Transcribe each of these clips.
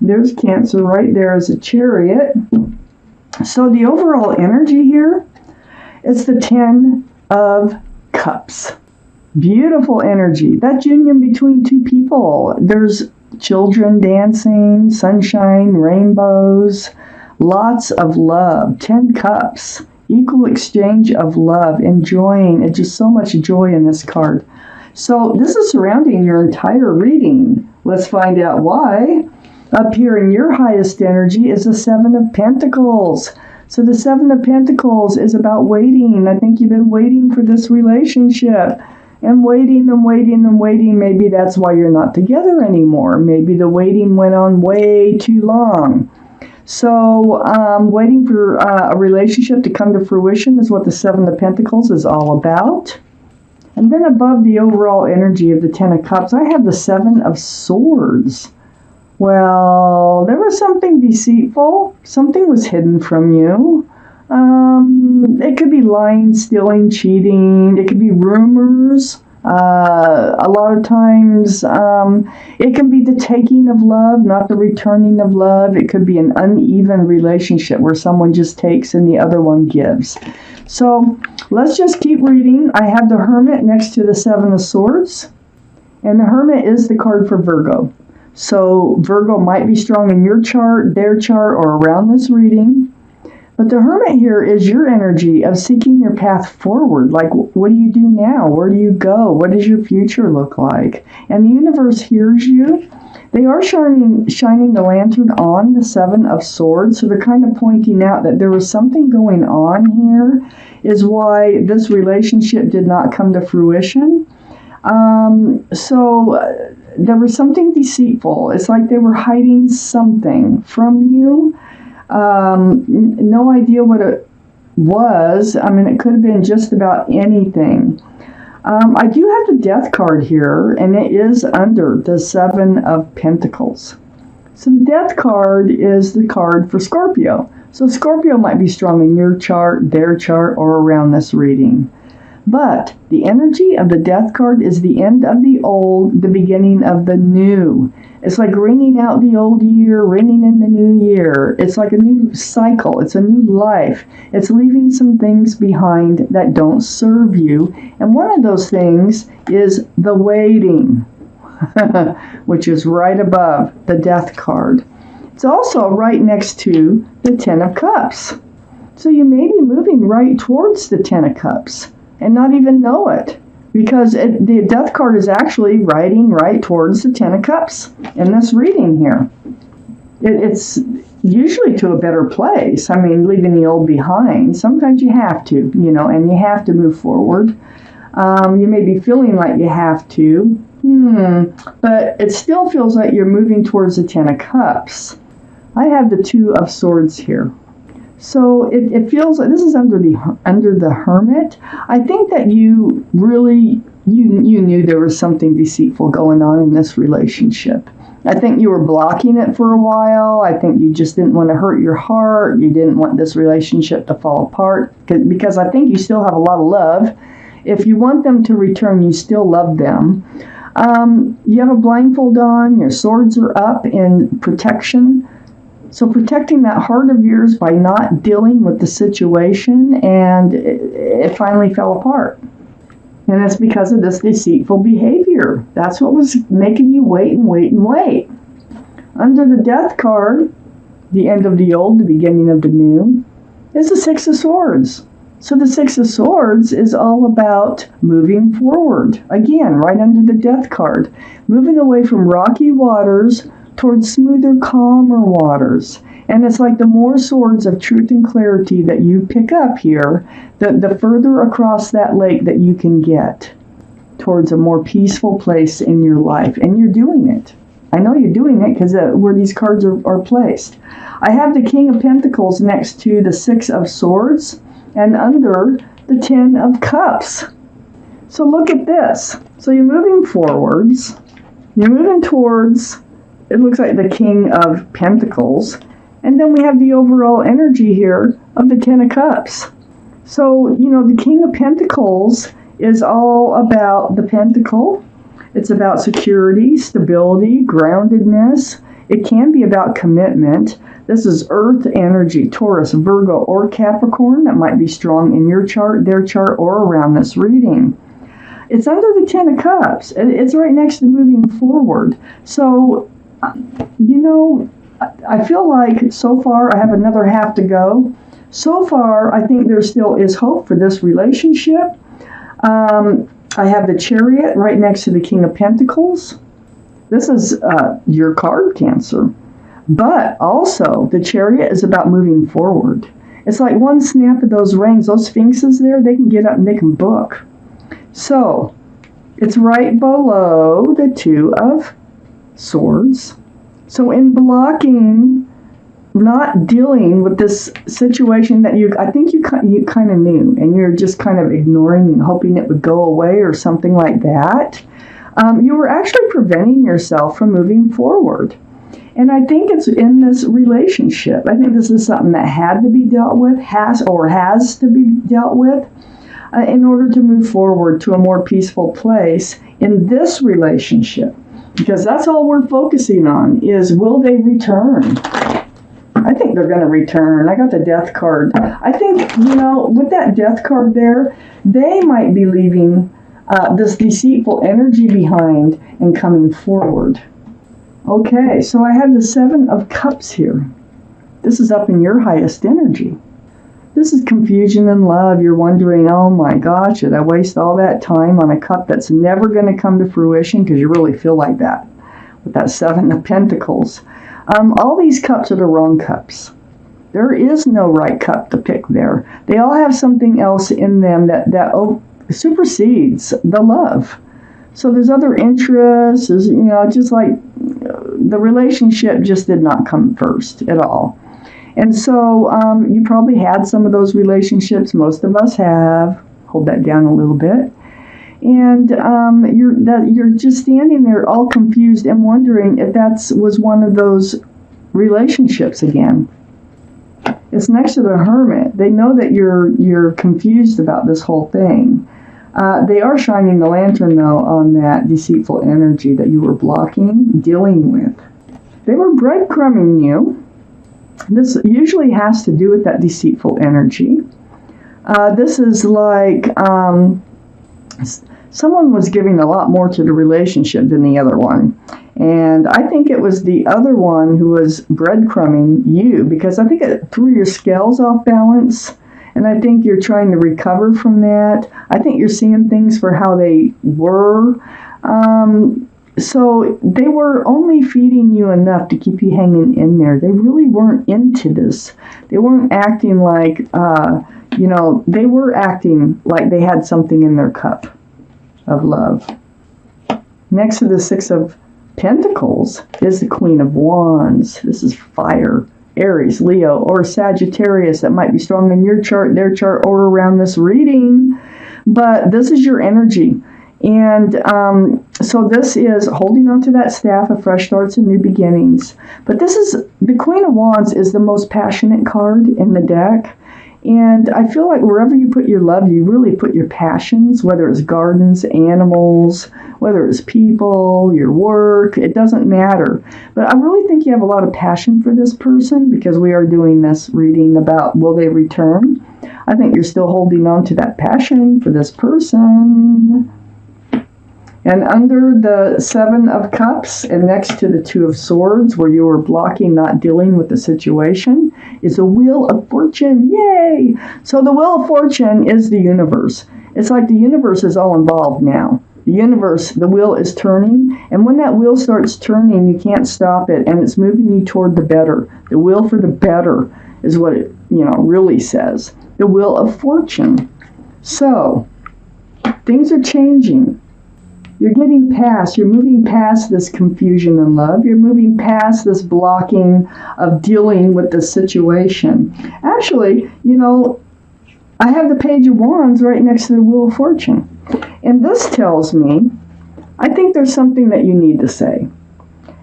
There's Cancer right there as a Chariot. So the overall energy here is the Ten of Cups. Beautiful energy. That's union between two people. There's children dancing, sunshine, rainbows, lots of love. 10 cups. Equal exchange of love, enjoying. It's just so much joy in this card. So this is surrounding your entire reading. Let's find out why. Up here in your highest energy is the Seven of Pentacles. So the Seven of Pentacles is about waiting. I think you've been waiting for this relationship. And waiting and waiting and waiting. Maybe that's why you're not together anymore. Maybe the waiting went on way too long. So waiting for a relationship to come to fruition is what the Seven of Pentacles is all about. And then above the overall energy of the Ten of Cups, I have the Seven of Swords. Well, there was something deceitful. Something was hidden from you. It could be lying, stealing, cheating. It could be rumors. A lot of times, it can be the taking of love, not the returning of love. It could be an uneven relationship where someone just takes and the other one gives. So let's just keep reading. I have the Hermit next to the Seven of Swords. And the Hermit is the card for Virgo. So Virgo might be strong in your chart, their chart, or around this reading. But the Hermit here is your energy of seeking your path forward. Like, what do you do now? Where do you go? What does your future look like? And the universe hears you. They are shining the lantern on the Seven of Swords. So they're kind of pointing out that there was something going on here, is why this relationship did not come to fruition. There was something deceitful. It's like they were hiding something from you. No idea what it was. I mean, it could have been just about anything. I do have the Death card here, and it is under the Seven of Pentacles. So the Death card is the card for Scorpio. So Scorpio might be strong in your chart, their chart, or around this reading. But the energy of the Death card is the end of the old, the beginning of the new. It's like ringing out the old year, ringing in the new year. It's like a new cycle. It's a new life. It's leaving some things behind that don't serve you. And one of those things is the waiting, which is right above the Death card. It's also right next to the Ten of Cups. So you may be moving right towards the Ten of Cups and not even know it, because the Death card is actually riding right towards the Ten of Cups in this reading here. It's usually to a better place. I mean, leaving the old behind. Sometimes you have to, and you have to move forward. You may be feeling like you have to, but it still feels like you're moving towards the Ten of Cups. I have the Two of Swords here. So it feels like this is under the Hermit. I think that you really, you knew there was something deceitful going on in this relationship. I think you were blocking it for a while. I think you just didn't want to hurt your heart. You didn't want this relationship to fall apart, because I think you still have a lot of love. If you want them to return, you still love them. You have a blindfold on. Your swords are up in protection. So protecting that heart of yours by not dealing with the situation, and it finally fell apart. And it's because of this deceitful behavior. That's what was making you wait and wait and wait. Under the Death card, the end of the old, the beginning of the new, is the Six of Swords. So the Six of Swords is all about moving forward. Again, right under the Death card. Moving away from rocky waters towards smoother, calmer waters. And it's like the more swords of truth and clarity that you pick up here, the further across that lake that you can get towards a more peaceful place in your life. And you're doing it. I know you're doing it because where these cards are placed. I have the King of Pentacles next to the Six of Swords and under the Ten of Cups. So look at this. So you're moving forwards. You're moving towards, it looks like the King of Pentacles. And then we have the overall energy here of the Ten of Cups. So, the King of Pentacles is all about the pentacle. It's about security, stability, groundedness. It can be about commitment. This is Earth energy, Taurus, Virgo, or Capricorn. That might be strong in your chart, their chart, or around this reading. It's under the Ten of Cups. It's right next to moving forward. So, I feel like so far I have another half to go. So far, I think there still is hope for this relationship. I have the Chariot right next to the King of Pentacles. This is your card, Cancer. But also, the Chariot is about moving forward. It's like one snap of those rings, those sphinxes there, they can get up and they can book. So, it's right below the Two of Swords. So in blocking, not dealing with this situation that I think you kind of knew, and you're just kind of ignoring and hoping it would go away or something like that, you were actually preventing yourself from moving forward. And I think it's in this relationship. I think this is something that had to be dealt with, has to be dealt with, in order to move forward to a more peaceful place in this relationship. Because that's all we're focusing on is, will they return? I think they're going to return. I got the Death card. I think, with that Death card there, they might be leaving this deceitful energy behind and coming forward. Okay, so I have the Seven of Cups here. This is up in your highest energy. This is confusion and love. You're wondering, oh my gosh, should I waste all that time on a cup that's never going to come to fruition? Because you really feel like that with that Seven of Pentacles. All these cups are the wrong cups. There is no right cup to pick there. They all have something else in them that supersedes the love. So there's other interests, just like the relationship just did not come first at all. And so you probably had some of those relationships. Most of us have. Hold that down a little bit. And you're just standing there all confused and wondering if that was one of those relationships again. It's next to the Hermit. They know that you're confused about this whole thing. They are shining the lantern, though, on that deceitful energy that you were blocking, dealing with. They were breadcrumbing you. This usually has to do with that deceitful energy. This is like someone was giving a lot more to the relationship than the other one. And I think it was the other one who was breadcrumbing you, because I think it threw your scales off balance. And I think you're trying to recover from that. I think you're seeing things for how they were. So they were only feeding you enough to keep you hanging in there. They really weren't into this. They weren't acting like, they were acting like they had something in their cup of love. Next to the Six of Pentacles is the Queen of Wands. This is fire. Aries, Leo, or Sagittarius. That might be strong in your chart, their chart, or around this reading. But this is your energy. And so this is holding on to that staff of fresh starts and new beginnings. But the Queen of Wands is the most passionate card in the deck. And I feel like wherever you put your love, you really put your passions, whether it's gardens, animals, whether it's people, your work, it doesn't matter. But I really think you have a lot of passion for this person, because we are doing this reading about will they return. I think you're still holding on to that passion for this person. And under the Seven of Cups and next to the Two of Swords, where you were blocking, not dealing with the situation, is a Wheel of Fortune. Yay! So the Wheel of Fortune is the universe. It's like the universe is all involved now. The universe, the wheel is turning, and when that wheel starts turning, you can't stop it, and it's moving you toward the better. The wheel for the better is what it, really says. The Wheel of Fortune. So, things are changing. You're moving past this confusion and love. You're moving past this blocking of dealing with the situation. Actually, I have the Page of Wands right next to the Wheel of Fortune. And this tells me, I think there's something that you need to say.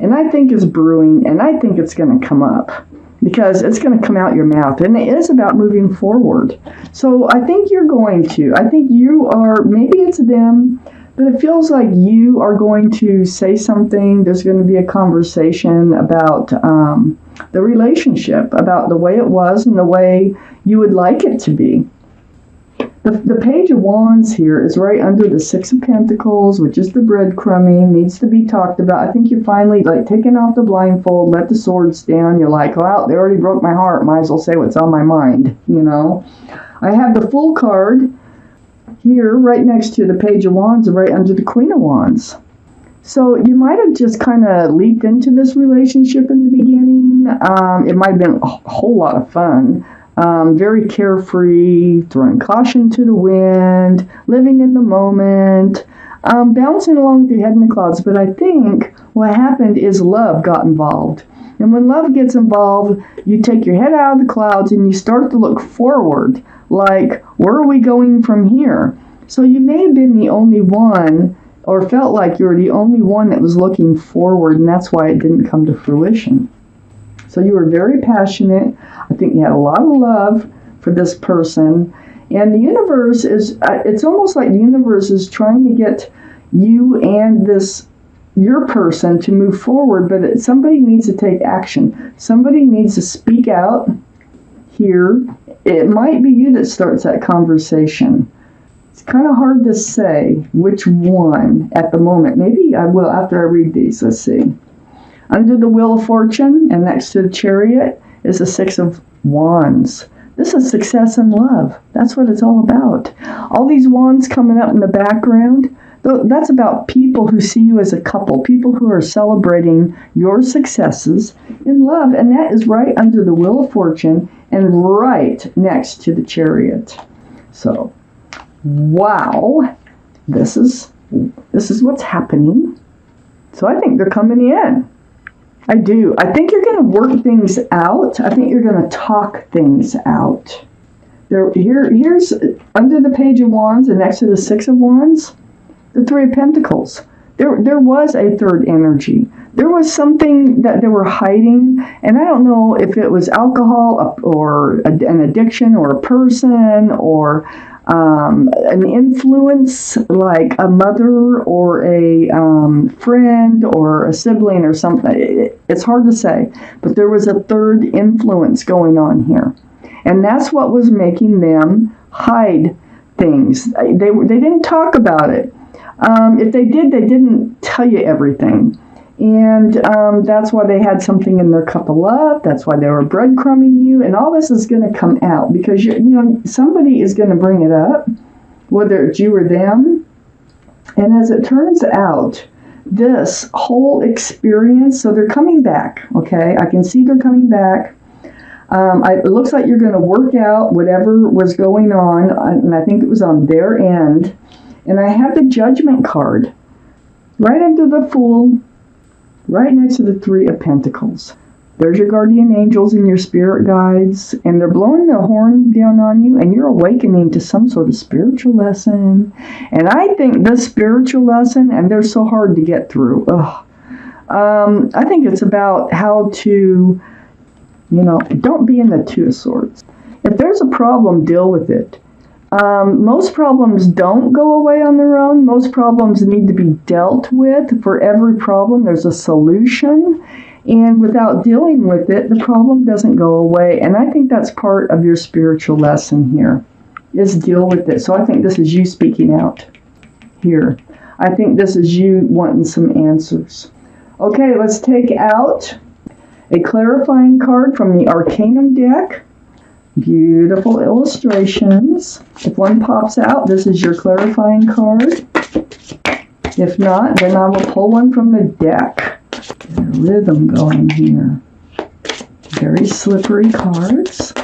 And I think it's brewing, and I think it's going to come up. Because it's going to come out your mouth. And it is about moving forward. So I think you're going to. I think you are, maybe it's them. But it feels like you are going to say something. There's going to be a conversation about the relationship, about the way it was and the way you would like it to be. The Page of Wands here is right under the Six of Pentacles, which is the breadcrumbing, needs to be talked about. I think you're finally like taking off the blindfold, let the swords down. You're like, well, they already broke my heart. Might as well say what's on my mind, you know. I have the Fool card here right next to the Page of Wands and right under the Queen of Wands. So you might have just kind of leaped into this relationship in the beginning. It might have been a whole lot of fun. Very carefree, throwing caution to the wind, living in the moment, bouncing along with your head in the clouds. But I think what happened is love got involved. And when love gets involved, you take your head out of the clouds and you start to look forward. Like, where are we going from here? So you may have been the only one, or felt like you were the only one that was looking forward, and that's why it didn't come to fruition. So you were very passionate. I think you had a lot of love for this person. And the universe is, it's almost like the universe is trying to get you and your person to move forward, but somebody needs to take action. Somebody needs to speak out here. It might be you that starts that conversation. It's kind of hard to say which one at the moment. Maybe I will after I read these. Let's see. Under the Wheel of Fortune and next to the Chariot is the Six of Wands. This is success in love. That's what it's all about. All these wands coming up in the background, that's about people who see you as a couple, people who are celebrating your successes in love. And that is right under the Wheel of Fortune and right next to the Chariot. So, wow, this is what's happening. So I think they're coming in. I do. I think you're going to work things out. I think you're going to talk things out. Here's under the Page of Wands and next to the Six of Wands, the Three of Pentacles. There was a third energy. There was something that they were hiding, and I don't know if it was alcohol or an addiction or a person or an influence like a mother or a friend or a sibling or something. It's hard to say, but there was a third influence going on here. And that's what was making them hide things. They didn't talk about it. If they did, they didn't tell you everything. And that's why they had something in their cup of love. That's why they were breadcrumbing you. And all this is going to come out because somebody is going to bring it up, whether it's you or them. And as it turns out, this whole experience, so they're coming back, okay? I can see they're coming back. It looks like you're going to work out whatever was going on, and I think it was on their end. And I have the Judgment card right under the Fool, right next to the Three of Pentacles. There's your guardian angels and your spirit guides, and they're blowing the horn down on you, and you're awakening to some sort of spiritual lesson. And I think this spiritual lesson, and they're so hard to get through. I think it's about how to, don't be in the Two of Swords. If there's a problem, deal with it. Most problems don't go away on their own. Most problems need to be dealt with. For every problem, there's a solution. And without dealing with it, the problem doesn't go away. And I think that's part of your spiritual lesson here, is deal with it. So I think this is you speaking out here. I think this is you wanting some answers. Okay, let's take out a clarifying card from the Arcanum deck. Beautiful illustrations. If one pops out, this is your clarifying card. If not, then I will pull one from the deck. There's a rhythm going here. Very slippery cards.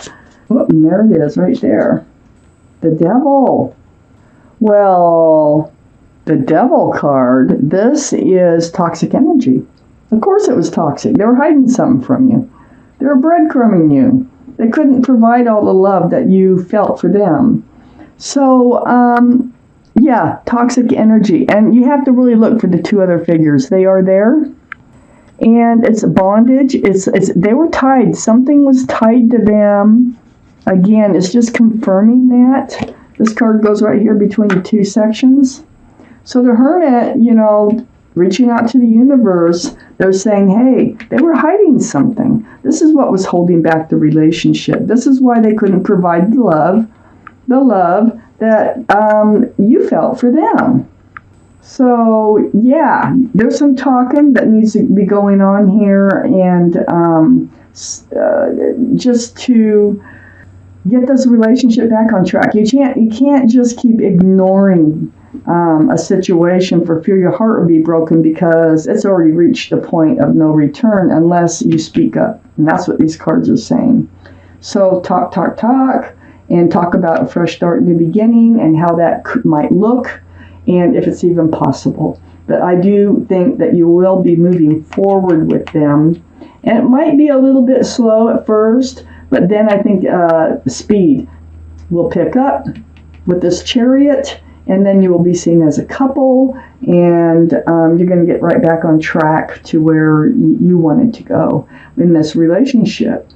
Oh, and there it is right there. The Devil. Well, the Devil card, this is toxic energy. Of course it was toxic. They were hiding something from you. They were breadcrumbing you. They couldn't provide all the love that you felt for them. So, yeah, toxic energy. And you have to really look for the two other figures. They are there. And it's bondage. They were tied. Something was tied to them. Again, it's just confirming that. This card goes right here between the two sections. So the Hermit, reaching out to the universe, they're saying, hey, they were hiding something. This is what was holding back the relationship. This is why they couldn't provide the love that you felt for them. So, yeah, there's some talking that needs to be going on here, and just to get this relationship back on track. You can't just keep ignoring a situation for fear your heart will be broken, because it's already reached a point of no return unless you speak up. And that's what these cards are saying. So talk, and talk about a fresh start, new beginning, and how that might look, and if it's even possible. But I do think that you will be moving forward with them. And it might be a little bit slow at first, but then I think speed will pick up with this Chariot, and then you will be seen as a couple, and you're going to get right back on track to where you wanted to go in this relationship.